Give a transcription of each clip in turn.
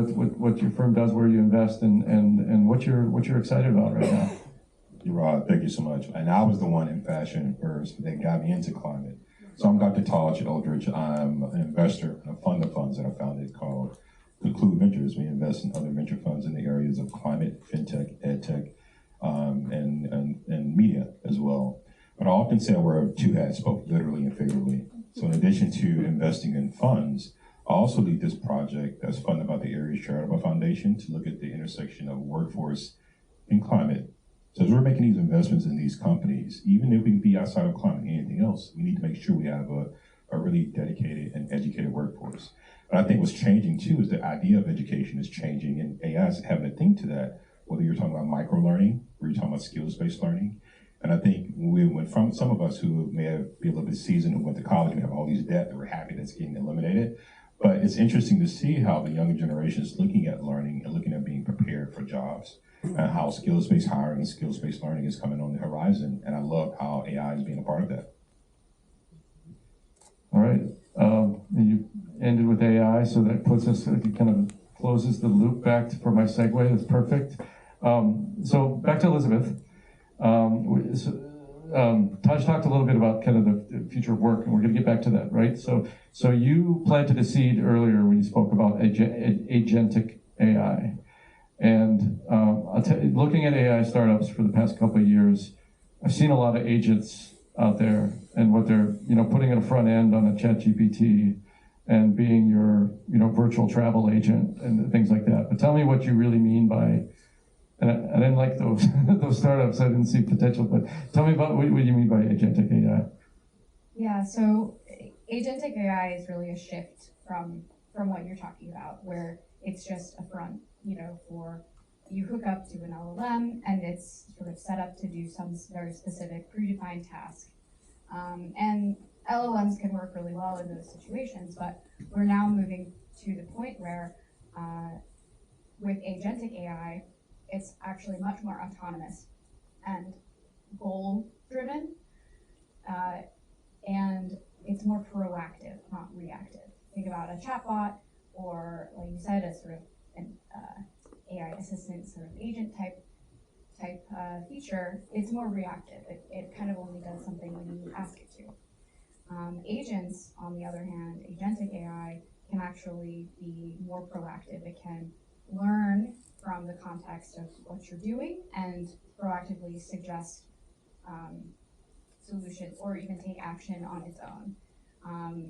what your firm does, where you invest, and what you're excited about right now. Gerod, thank you so much. And I was the one in fashion first that got me into climate. So I'm Dr. Taj at Eldrige. I'm an investor in a fund of funds that I founded called Conclude Ventures. We invest in other venture funds in the areas of climate, fintech, edtech, and media as well. But I often say I wear two hats, both literally and figuratively. So in addition to investing in funds, I also lead this project that's funded by the Aries Charitable Foundation to look at the intersection of workforce and climate. So as we're making these investments in these companies, even if we can be outside of climate and anything else, we need to make sure we have a really dedicated and educated workforce. But I think what's changing too is the idea of education is changing, and AI is having to think to that, whether you're talking about micro-learning or you're talking about skills-based learning. And I think we went from some of us who may have been a little bit seasoned who went to college and have all these debt that we're happy that's getting eliminated. But it's interesting to see how the younger generation is looking at learning and looking at being prepared for jobs, and how skills-based hiring and skills-based learning is coming on the horizon. And I love how AI is being a part of that. All right, you ended with AI, so that puts us, it kind of closes the loop back for my segue. That's perfect. So back to Elizabeth. Taj talked a little bit about kind of the future of work, and we're going to get back to that, right? So you planted a seed earlier when you spoke about agentic AI. And looking at AI startups for the past couple of years, I've seen a lot of agents out there and what they're, putting at a front end on a ChatGPT and being your, virtual travel agent and things like that. But tell me what you really mean by, and I didn't like those those startups. I didn't see potential, but tell me about what you mean by agentic AI. Yeah, so agentic AI is really a shift from what you're talking about, where it's just a front, for you hook up to an LLM and it's sort of set up to do some very specific predefined task. And LLMs can work really well in those situations, but we're now moving to the point where with agentic AI, it's actually much more autonomous and goal-driven, and it's more proactive, not reactive. Think about a chatbot, or like you said, a sort of an AI assistant sort of agent type feature. It's more reactive. It kind of only does something when you ask it to. Agents, on the other hand, agentic AI can actually be more proactive. It can learn from the context of what you're doing and proactively suggest solutions or even take action on its own.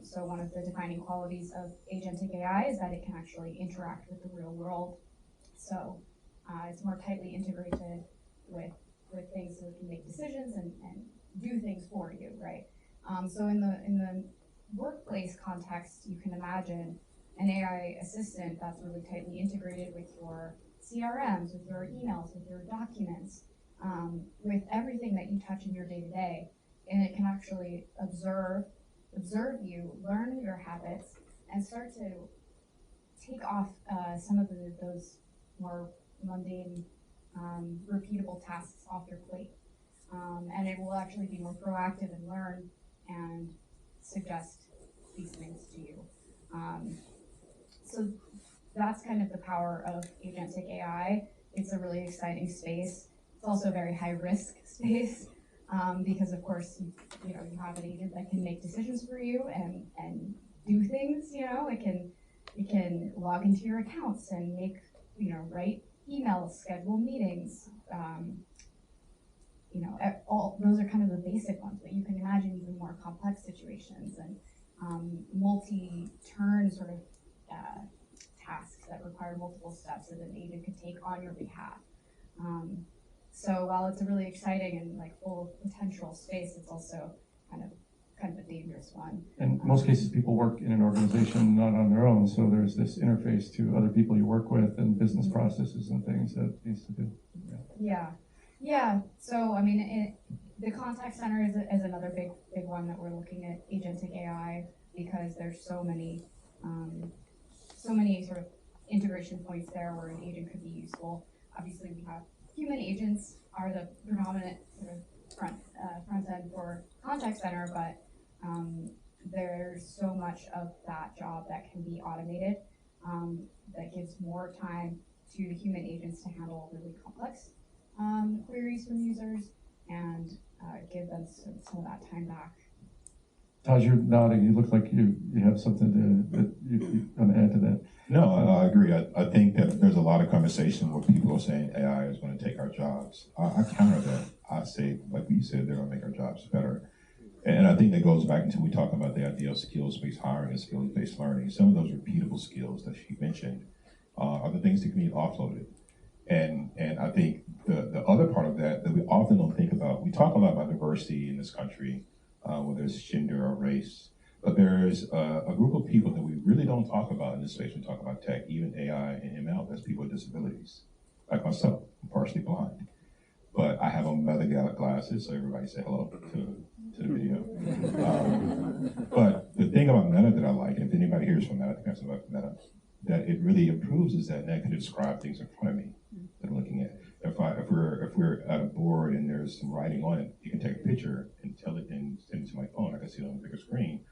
So one of the defining qualities of agentic AI is that it can actually interact with the real world. So it's more tightly integrated with things so it can make decisions and do things for you, right? So in the workplace context, you can imagine an AI assistant that's really tightly integrated with your CRMs, with your emails, with your documents, with everything that you touch in your day-to-day. And it can actually observe you, learn your habits, and start to take off some of those more mundane, repeatable tasks off your plate. And it will actually be more proactive and learn and suggest these things to you. So that's kind of the power of agentic AI. It's a really exciting space. It's also a very high risk space because of course, you have an agent that can make decisions for you and do things, it can log into your accounts and make, write emails, schedule meetings, all those are kind of the basic ones, but you can imagine even more complex situations and multi-turn sort of tasks that require multiple steps that an agent could take on your behalf. So while it's a really exciting and full of potential space, it's also kind of a dangerous one. In most cases, people work in an organization not on their own, so there's this interface to other people you work with and business processes and things that needs to do. Yeah. So the contact center is another big one that we're looking at agentic AI because there's so many sort of integration points there where an agent could be useful. Obviously, we have human agents are the predominant sort of front end for contact center, but there's so much of that job that can be automated. that gives more time to the human agents to handle really complex queries from users and give them some of that time back. Taj, you're nodding. You look like you have something that you want to add to that. No, I agree. I think that there's a lot of conversation where people are saying AI is going to take our jobs. I counter that. I say, like you said, they're going to make our jobs better. And I think that goes back until we talk about the idea of skills-based hiring and skills-based learning. Some of those repeatable skills that she mentioned are the things that can be offloaded. And I think the other part of that we often don't think about, we talk a lot about diversity in this country, whether it's gender or race, but there's a group of people that we really don't talk about in this space when we talk about tech, even AI and ML, that's people with disabilities. Like myself, I'm partially blind, but I have on Meta glasses, so everybody say hello to the video. But the thing about Meta that I like, and if anybody here is from Meta, I think that's about Meta, that it really improves is that I can describe things in front of me that I'm looking at. If we're at a board and there's some writing on it, you can take a picture and tell it and send it to my phone. I can see it on a bigger screen.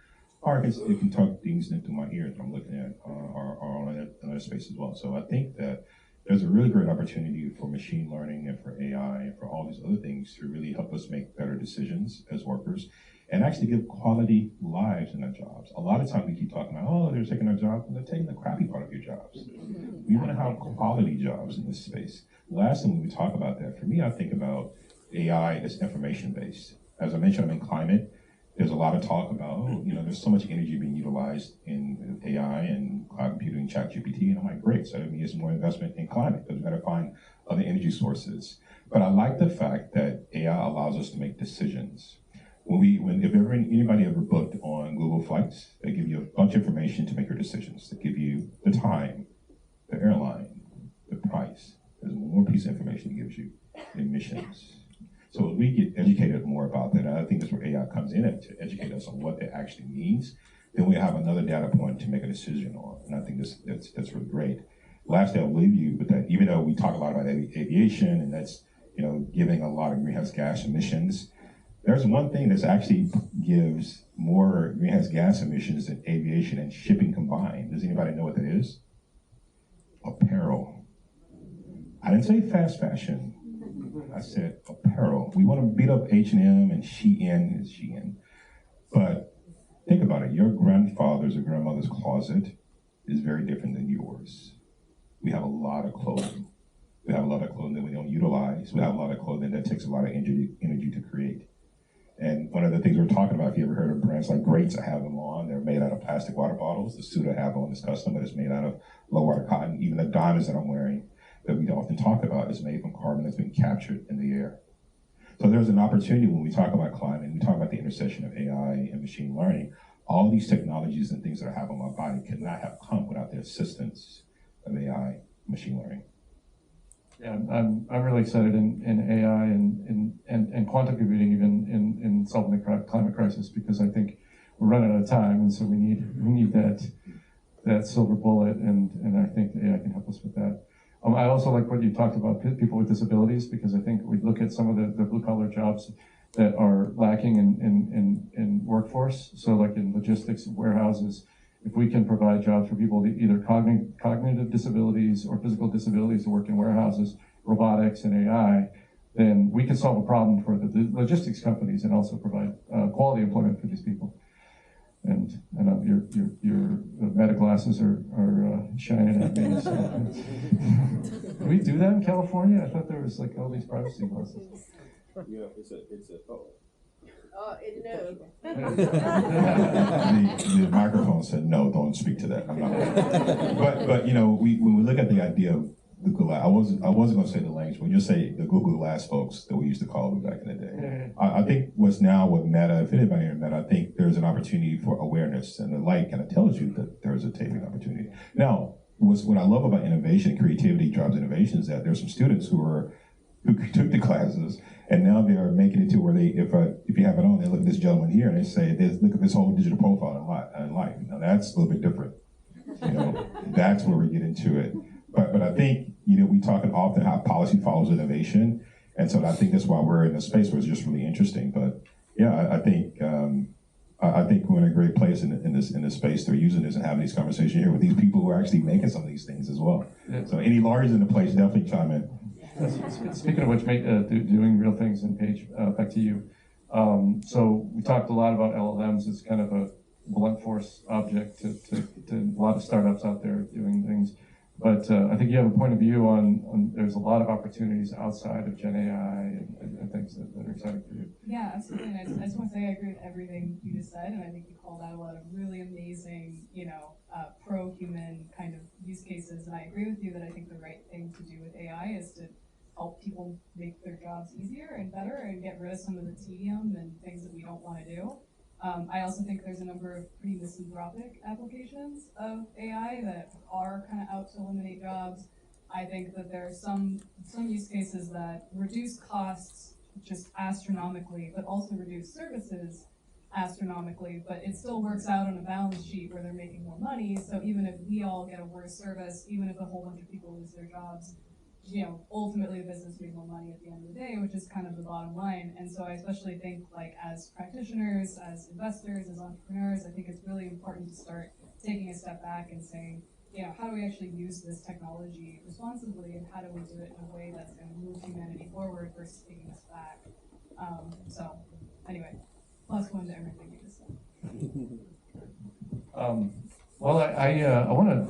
Or it can talk things into my ear that I'm looking at, or on another space as well. So I think that there's a really great opportunity for machine learning and for AI and for all these other things to really help us make better decisions as workers and actually give quality lives in our jobs. A lot of times we keep talking about, oh, they're taking our jobs, and they're taking the crappy part of your jobs. We want to have quality jobs in this space. Last time when we talk about that, for me, I think about AI as information-based. As I mentioned, I'm in climate. There's a lot of talk about, there's so much energy being utilized in AI and cloud computing, ChatGPT, and I'm like, great, so that means more investment in climate, because we've got to find other energy sources. But I like the fact that AI allows us to make decisions. If anybody ever booked on Google Flights, they give you a bunch of information to make your decisions. They give you the time, the airline, the price. There's one more piece of information it gives you, emissions. So as we get educated more about that, I think that's where AI comes in to educate us on what it actually means. Then we have another data point to make a decision on, and I think that's really great. Lastly, I'll leave you with that. Even though we talk a lot about aviation, and that's giving a lot of greenhouse gas emissions, there's one thing that actually gives more greenhouse gas emissions than aviation and shipping combined. Does anybody know what that is? Apparel. I didn't say fast fashion. I said apparel. We want to beat up H&M and Shein, but think about it. Your grandfather's or grandmother's closet is very different than yours. We have a lot of clothing. We have a lot of clothing that we don't utilize. We have a lot of clothing that takes a lot of energy to create. And one of the things we're talking about, if you ever heard of brands like Grates, I have them on. They're made out of plastic water bottles. The suit I have on is custom, but it's made out of low water cotton. Even the diamonds that I'm wearing that we often talk about is made from carbon that's been captured in the air. So there's an opportunity when we talk about climate, we talk about the intersection of AI and machine learning. All these technologies and things that I have on my body could not have come without the assistance of AI, machine learning. Yeah, I'm really excited in AI and quantum computing even in solving the climate crisis, because I think we're running out of time, and so we need that silver bullet, and I think AI can help us with that. I also like what you talked about people with disabilities, because I think we look at some of the blue collar jobs that are lacking in workforce. So like in logistics and warehouses, if we can provide jobs for people with either cognitive disabilities or physical disabilities to work in warehouses, robotics, and AI, then we can solve a problem for the logistics companies and also provide quality employment for these people. And I know your Meta glasses are shining at me. So. Do we do that in California? I thought there was like all these privacy glasses. Yeah, it's a thought. No. the microphone said no. Don't speak to that. I'm not. But when we look at the idea of the Google, I wasn't going to say the language, but just say the Google Glass folks that we used to call them back in the day. Yeah. I think what's now with Meta, if anybody here Meta, I think there's an opportunity for awareness, and the light kind of tells you that there's a taping opportunity. Now, what I love about innovation, creativity drives innovation, is that there's some students who took the classes, and now they are making it to where they, if you have it on, they look at this gentleman here and they say, look at this whole digital profile in life. Now that's a little bit different. That's where we get into it. But I think, we talk often how policy follows innovation, and so I think that's why we're in a space where it's just really interesting. But yeah, I think I think we're in a great place in this space. They're using this and having these conversations here with these people who are actually making some of these things as well. Yeah. So any lawyers in the place, definitely chime in. Speaking of which, doing real things, and Paige, back to you. So we talked a lot about LLMs as kind of a blunt force object to a lot of startups out there doing things. But I think you have a point of view on there's a lot of opportunities outside of Gen AI and things that are exciting for you. Yeah, absolutely. And I just want to say I agree with everything you just said, and I think you called out a lot of really amazing, pro-human kind of use cases. And I agree with you that I think the right thing to do with AI is to help people make their jobs easier and better and get rid of some of the tedium and things that we don't want to do. I also think there's a number of pretty misanthropic applications of AI that are kind of out to eliminate jobs. I think that there are some use cases that reduce costs just astronomically, but also reduce services astronomically, but it still works out on a balance sheet where they're making more money. So even if we all get a worse service, even if a whole bunch of people lose their jobs, ultimately the business made more money at the end of the day, which is kind of the bottom line. And so I especially think, like, as practitioners, as investors, as entrepreneurs, I think it's really important to start taking a step back and saying, how do we actually use this technology responsibly, and how do we do it in a way that's going to move humanity forward versus taking us back? So anyway, +1 to everything you just said. Well, I want to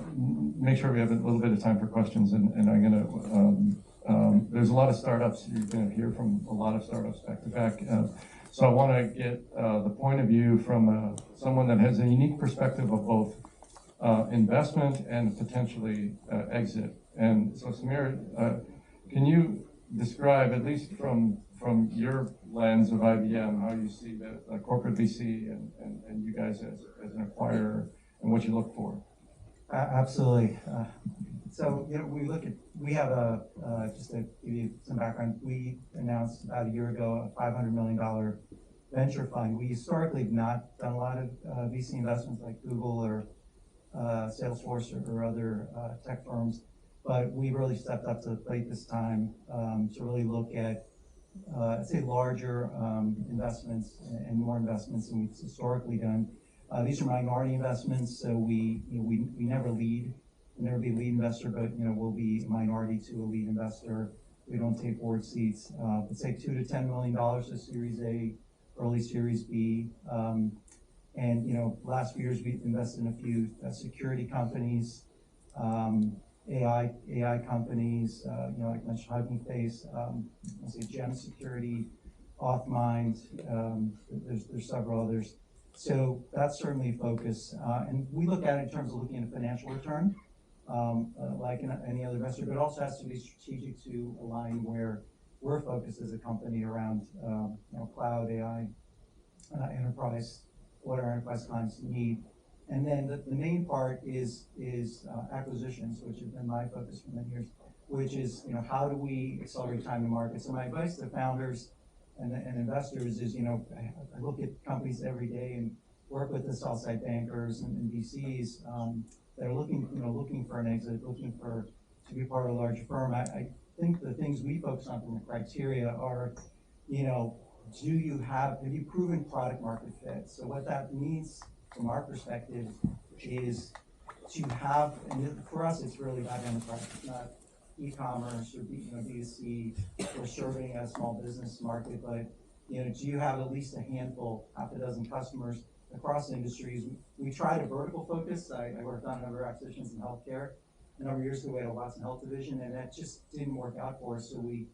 make sure we have a little bit of time for questions, and I'm going to, there's a lot of startups, you're going to hear from a lot of startups back to back. So I want to get the point of view from someone that has a unique perspective of both investment and potentially exit. And so Samir, can you describe, at least from your lens of IBM, how you see the corporate VC and you guys as an acquirer, and what you look for? Absolutely. So we have just to give you some background, we announced about a year ago a $500 million venture fund. We historically have not done a lot of VC investments like Google or Salesforce or other tech firms, but we really stepped up to the plate this time to really look at, I'd say, larger investments and more investments than we've historically done. These are minority investments, so we never lead. We'll never be a lead investor, but we'll be a minority to a lead investor. We don't take board seats. Let's say $2 to $10 million to Series A, early Series B. And last few years we've invested in a few security companies, AI companies. Like I mentioned, Hutton Face, let's say Gem Security, Authmind. There's several others. So that's certainly a focus. And we look at it in terms of looking at a financial return, like any other investor, but it also has to be strategic to align where we're focused as a company around cloud, AI, enterprise, what our enterprise clients need. And then the main part is acquisitions, which has been my focus for many years, which is how do we accelerate time to market. So my advice to founders and investors is, I look at companies every day and work with the sell-side bankers and VCs that are looking for an exit, looking to be part of a larger firm. I think the things we focus on from the criteria are, have you proven product market fit? So what that means from our perspective is to have, and for us it's really about enterprise, it's not e-commerce or B2C or serving a small business market, but do you have at least a handful, half a dozen customers across industries? We tried a vertical focus. I worked on a number of acquisitions in healthcare a number of years ago. We had a Watson Health division, and that just didn't work out for us. So we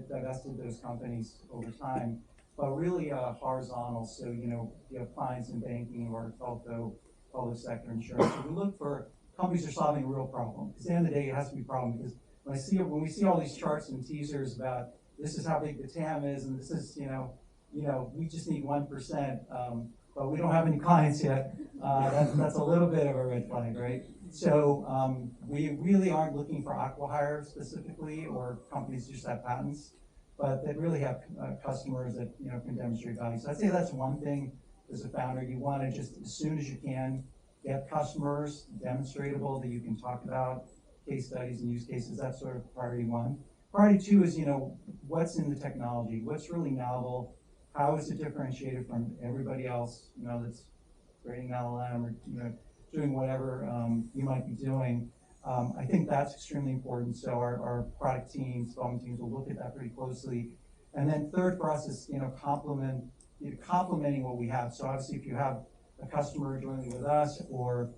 divested those companies over time. But really horizontal. So you have clients in banking or telco, public sector, insurance. So we look for companies that are solving a real problem. Because at the end of the day, it has to be a problem. Because when we see all these charts and teasers about this is how big the TAM is, and this is we just need 1%, but we don't have any clients yet. That's a little bit of a red flag, right? So we really aren't looking for acqui-hire specifically, or companies that just have patents, but that really have customers that can demonstrate value. So I'd say that's one thing as a founder. You want to just, as soon as you can, get customers demonstratable that you can talk about, case studies and use cases. That's sort of priority one. Priority two is what's in the technology, what's really novel, how is it differentiated from everybody else, that's creating an LLM or, doing whatever you might be doing. I think that's extremely important. So our product teams, development teams will look at that pretty closely. And then third for us is, complementing what we have. So obviously if you have a customer joining with us or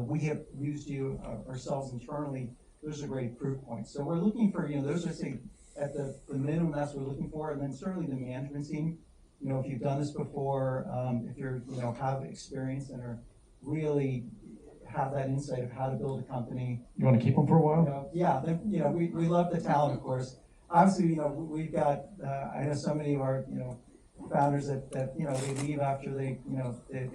we have used you ourselves internally, those are great proof points. So we're looking for, those are say at the minimum that's what we're looking for. And then certainly the management team, if you've done this before, if you're, have experience and are really have that insight of how to build a company. You want to keep them for a while? Yeah, then, we love the talent, of course. Obviously, we've got, I know so many of our, founders that they leave after they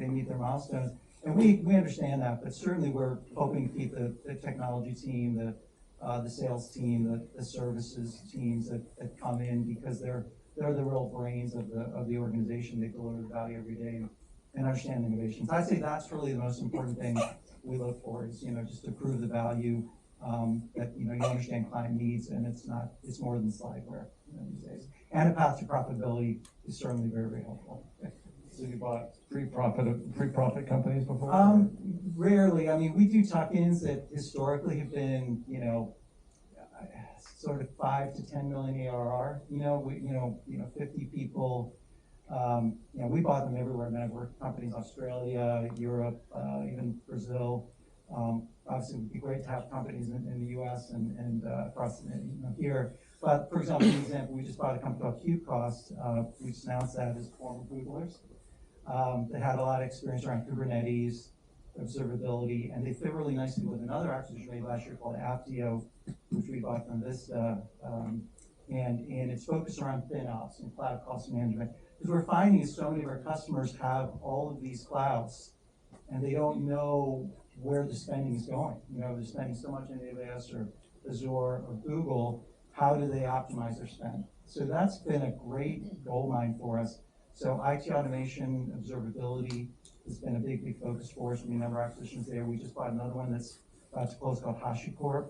meet their milestones. And we understand that, but certainly we're hoping to keep the technology team, the sales team, the services teams that come in because they're the real brains of the organization. They deliver the value every day and understand innovations. I'd say that's really the most important thing we look for is, just to prove the value that, you understand client needs and it's more than slideware these days. And a path to profitability is certainly very, very helpful. So you bought pre-profit companies before? Rarely. I mean, we do tuck-ins that historically have been, sort of 5 to 10 million ARR. 50 people. We bought them everywhere. Man, I've worked companies Australia, Europe, even Brazil. Obviously, it would be great to have companies in the U.S. and across here. But for example, we just bought a company called QCost. We just announced that as former Googlers. They had a lot of experience around Kubernetes, observability, and they fit really nicely with another acquisition made last year called Apptio, which we bought from Vista. And it's focused around FinOps and cloud cost management. Because we're finding is so many of our customers have all of these clouds, and they don't know where the spending is going. They're spending so much in AWS or Azure or Google. How do they optimize their spend? So that's been a great gold mine for us. So IT automation, observability has been a big, big focus for us. We have a number of acquisitions there. We just bought another one that's about to close called HashiCorp.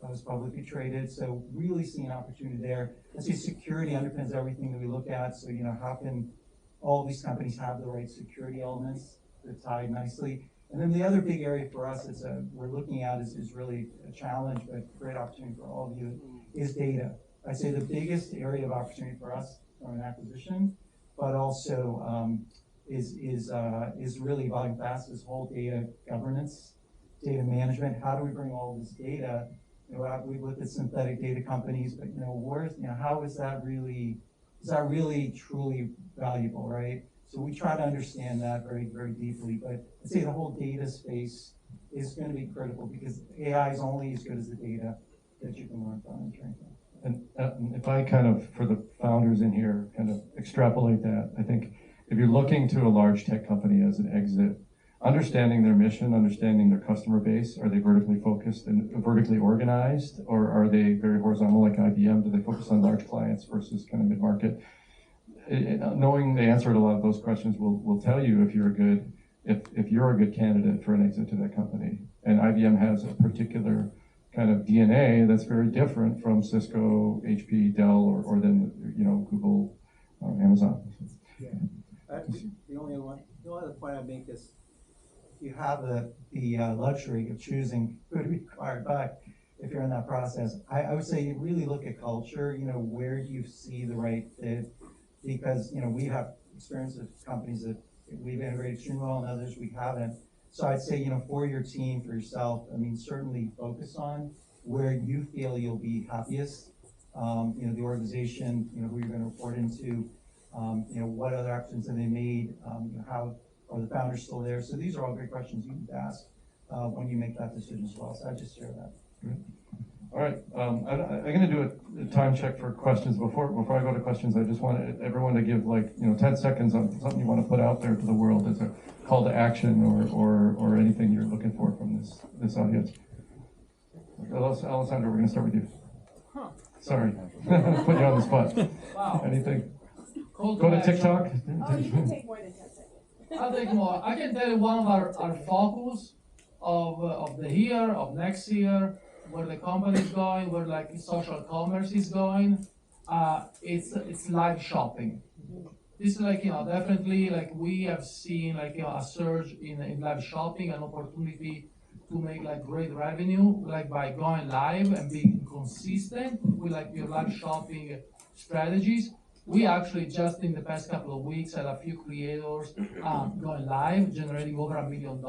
That was publicly traded. So really seeing opportunity there. I'd say security underpins everything that we look at. So, how can all these companies have the right security elements that tie nicely? And then the other big area for us is we're looking at is really a challenge, but great opportunity for all of you, is data. I'd say the biggest area of opportunity for us from an acquisition, but also is really evolving fast, this whole data governance, data management. How do we bring all this data? We've looked at synthetic data companies, but how is that really truly valuable, right? So we try to understand that very, very deeply. But I'd say the whole data space is going to be critical because AI is only as good as the data that you can learn from and train from. And if I kind of, for the founders in here, kind of extrapolate that, I think if you're looking to a large tech company as an exit, understanding their mission, understanding their customer base, are they vertically focused and vertically organized, or are they very horizontal like IBM? Do they focus on large clients versus kind of mid-market? Knowing the answer to a lot of those questions will tell you if you're a good candidate for an exit to that company. And IBM has a particular kind of DNA that's very different from Cisco, HP, Dell, or then Google, Amazon. Yeah. The only other point I make is you have the luxury of choosing who to be acquired by if you're in that process. I would say you really look at culture. Where do you see the right fit? Because we have experience with companies that we've integrated extremely well and others we haven't. So I'd say for your team, for yourself, certainly focus on where you feel you'll be happiest. The organization, who you're going to report into, what other actions have they made, how are the founders still there? So these are all great questions you need to ask when you make that decision as well. So I just share that. Great. All right, I'm going to do a time check for questions. Before I go to questions, I just want everyone to give 10 seconds on something you want to put out there to the world as a call to action or anything you're looking for from this audience. Alessandro, we're going to start with you. Sorry, put you on the spot. Wow. Anything? Go to TikTok. Oh, you can take more than 10 seconds. I'll take more. I can tell you one of our focus of the year, of next year, where the company is going, where social commerce is going. It's live shopping. This is like, definitely like we have seen like, a surge in live shopping, an opportunity to make like great revenue, like by going live and being consistent with like your live shopping strategies. We actually just in the past couple of weeks had a few creators going live, generating over $1 million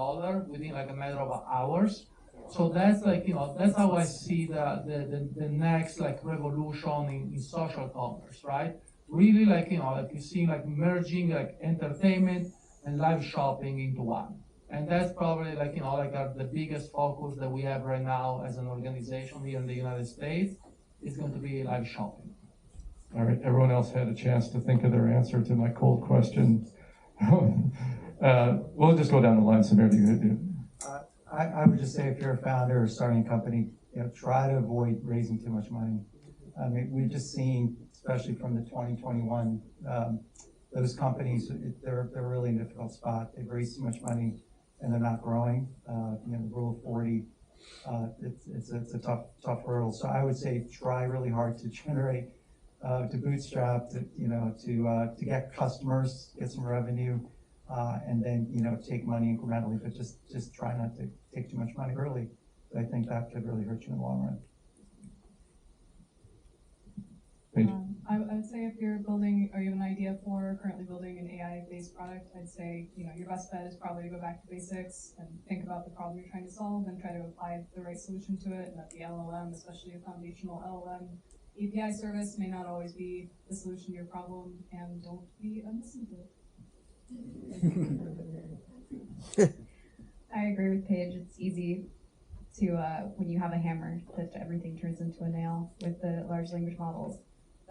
within like a matter of hours. So that's like, that's how I see the next like revolution in social commerce, right? Really like, like you're seeing like merging like entertainment and live shopping into one. And that's probably like, like the biggest focus that we have right now as an organization here in the United States is going to be live shopping. All right, everyone else had a chance to think of their answer to my cold question. We'll just go down the line. Samir, do you? I would just say if you're a founder or starting a company, try to avoid raising too much money. I mean, we've just seen, especially from the 2021, those companies, they're really in a difficult spot. They've raised too much money and they're not growing. The rule of 40, it's a tough hurdle. So I would say try really hard to generate, to bootstrap, to get customers, get some revenue, and then take money incrementally. But just try not to take too much money early. I think that could really hurt you in the long run. I would say if you're building, or you have an idea for currently building an AI-based product, I'd say, your best bet is probably to go back to basics and think about the problem you're trying to solve and try to apply the right solution to it. And that the LLM, especially a foundational LLM API service, may not always be the solution to your problem, and don't be a misanthrope. I agree with Paige. It's easy to, when you have a hammer, that everything turns into a nail with the large language models.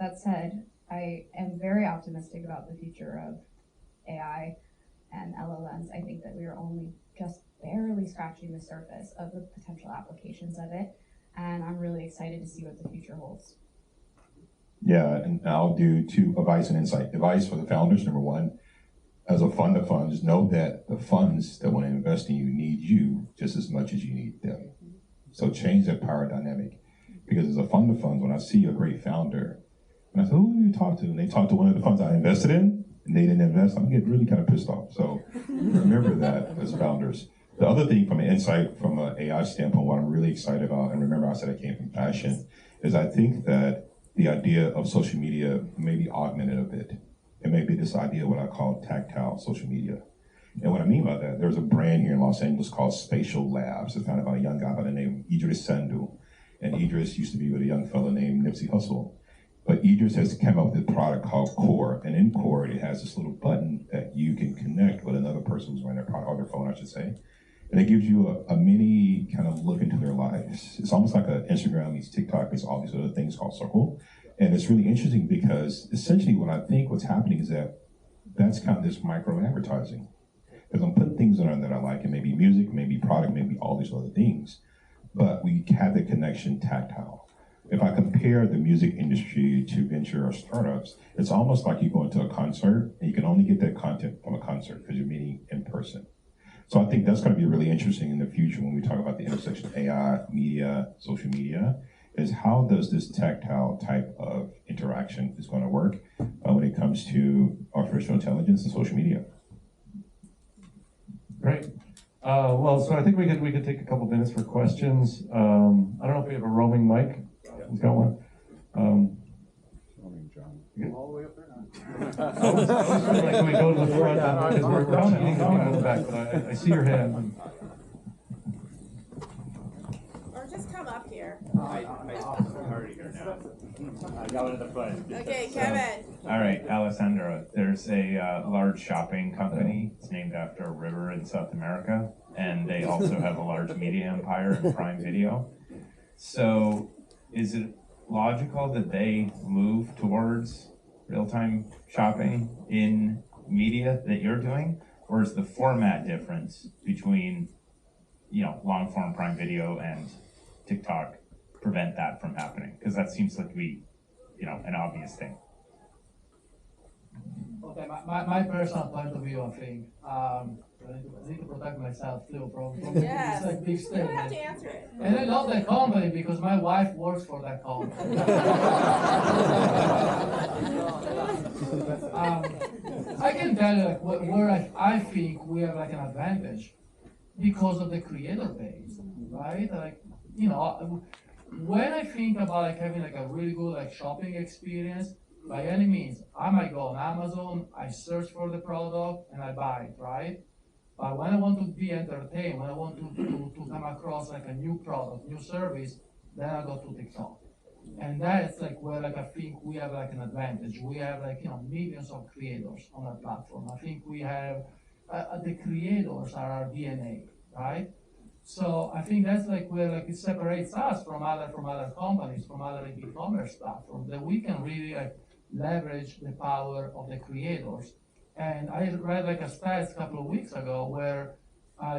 That said, I am very optimistic about the future of AI and LLMs. I think that we are only just barely scratching the surface of the potential applications of it, and I'm really excited to see what the future holds. Yeah, and I'll do two advice and insight. Advice for the founders, number one, as a fund of funds, know that the funds that want to invest in you need you just as much as you need them. So change that power dynamic. Because as a fund of funds, when I see a great founder, and I say, who do you talk to? And they talk to one of the funds I invested in, and they didn't invest, I'm getting really kind of pissed off. So remember that as founders. The other thing from an insight, from an AI standpoint, what I'm really excited about, and remember I said I came from passion, is I think that the idea of social media may be augmented a bit. It may be this idea of what I call tactile social media. And what I mean by that, there's a brand here in Los Angeles called Spatial Labs. It's founded by a young guy by the name of Idris Sandhu. And Idris used to be with a young fellow named Nipsey Hussle. But Idris has come up with a product called Core. And in Core, it has this little button that you can connect with another person who's wearing their product, or their phone, I should say. And it gives you a mini kind of look into their lives. It's almost like an Instagram meets TikTok meets all these other things called Circle. And it's really interesting because essentially what I think what's happening is that that's kind of this micro advertising. Because I'm putting things on that I like. It may be music, maybe product, maybe all these other things. But we have the connection tactile. If I compare the music industry to venture or startups, it's almost like you go into a concert and you can only get that content from a concert because you're meeting in person. So I think that's going to be really interesting in the future when we talk about the intersection of AI, media, social media, is how does this tactile type of interaction is going to work when it comes to artificial intelligence and social media. Great. Well, so I think we could take a couple minutes for questions. I don't know if we have a roaming mic. Who's got one? All the way up there now. Like, can we go to the front? Because we're kind of needing people in the back, but I see your hand. Or just come up here. I'm already here now. I got one in the front. Okay, Kevin. All right, Alessandra, there's a large shopping company. It's named after a river in South America, and they also have a large media empire in Prime Video. So is it logical that they move towards real-time shopping in media that you're doing? Or is the format difference between, long-form Prime Video and TikTok prevent that from happening? Because that seems like to be, an obvious thing. Okay, my personal point of view, I think, I need to protect myself too from Yes. this like big You don't have statement. to answer it. And I love that company because my wife works for that company. I can tell you like where I think we have like an advantage because of the creator base, right? Like, you know, when I think about like having like a really good like shopping experience, by any means, I might go on Amazon, I search for the product and I buy it, right? But when I want to be entertained, when I want to come across like a new product, new service, then I go to TikTok. And that's like where like I think we have like an advantage. We have like, you know, millions of creators on our platform. I think we have, the creators are our DNA, right? So I think that's like where like it separates us from other companies, from other e-commerce platforms, that we can really like leverage the power of the creators. And I read like a stats a couple of weeks ago where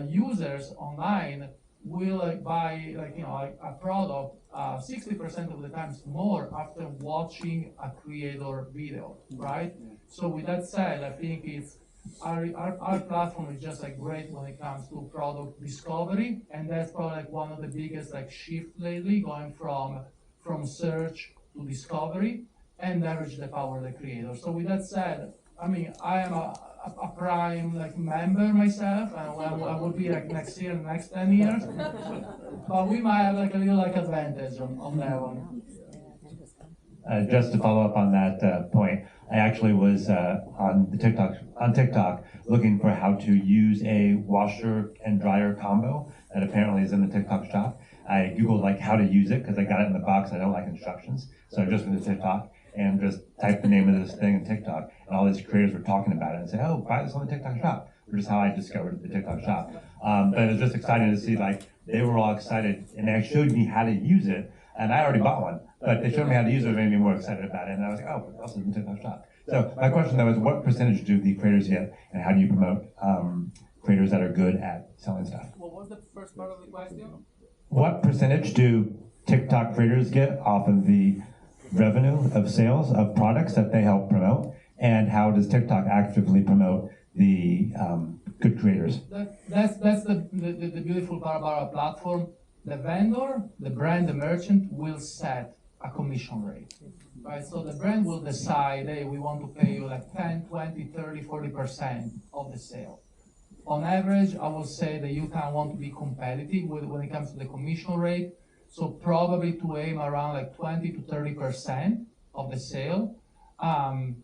users online will like buy like, you know, like a product 60% of the times more after watching a creator video, right? So with that said, I think it's our platform is just like great when it comes to product discovery, and that's probably like one of the biggest like shift lately, going from search to discovery and leverage the power of the creator. So with that said, I mean, I am a Prime like member myself, and I would be like next year, next 10 years. But we might have like a little like advantage on that one. Just to follow up on that point, I actually was on TikTok looking for how to use a washer and dryer combo that apparently is in the TikTok shop. I Googled like how to use it because I got it in the box. I don't like instructions, so I just went to TikTok and just typed the name of this thing in TikTok, and all these creators were talking about it and say, "Oh, buy this on the TikTok shop," which is how I discovered the TikTok shop. But it was just exciting to see like they were all excited, and they showed me how to use it, and I already bought one, but they showed me how to use it, and made me more excited about it, and I was like, "Oh, this is in the TikTok shop." So my question though is, what percentage do the creators get, and how do you promote creators that are good at selling stuff? What was the first part of the question? What percentage do TikTok creators get off of the revenue of sales of products that they help promote, and how does TikTok actively promote the good creators? That's the beautiful part about our platform. The vendor, the brand, the merchant will set a commission rate, right? So the brand will decide, hey, we want to pay you like 10, 20, 30, 40% of the sale. On average, I will say that you kind of want to be competitive when it comes to the commission rate. So probably to aim around like 20 to 30% of the sale. And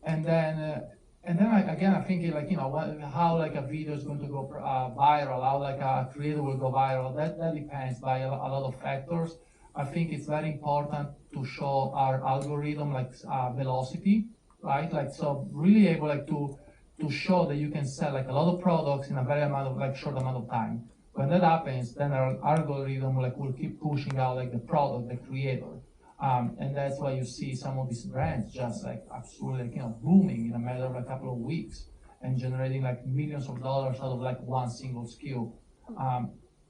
then I think like, you know, how like a video is going to go viral, how like a creator will go viral, that depends by a lot of factors. I think it's very important to show our algorithm like velocity, right? Like, so really able like to show that you can sell like a lot of products in a very short amount of time. When that happens, then our algorithm like will keep pushing out like the product, the creator, and that's why you see some of these brands just like absolutely like, you know, booming in a matter of a couple of weeks and generating like millions of dollars out of like one single SKU.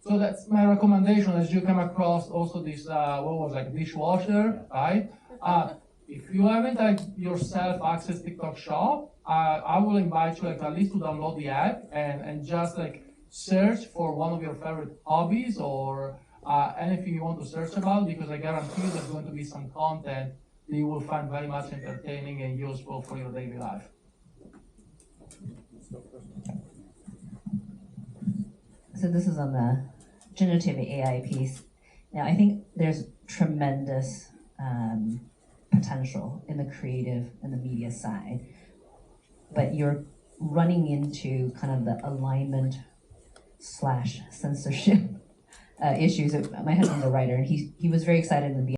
So that's my recommendation as you come across also this dishwasher, right? If you haven't like yourself access TikTok Shop, I will invite you like at least to download the app and just like search for one of your favorite hobbies or anything you want to search about, because I guarantee you there's going to be some content that you will find very much entertaining and useful for your daily life. So this is on the generative AI piece. Now I think there's tremendous potential in the creative and the media side, but you're running into kind of the alignment / censorship issues. My husband's a writer, and he was very excited in the beginning.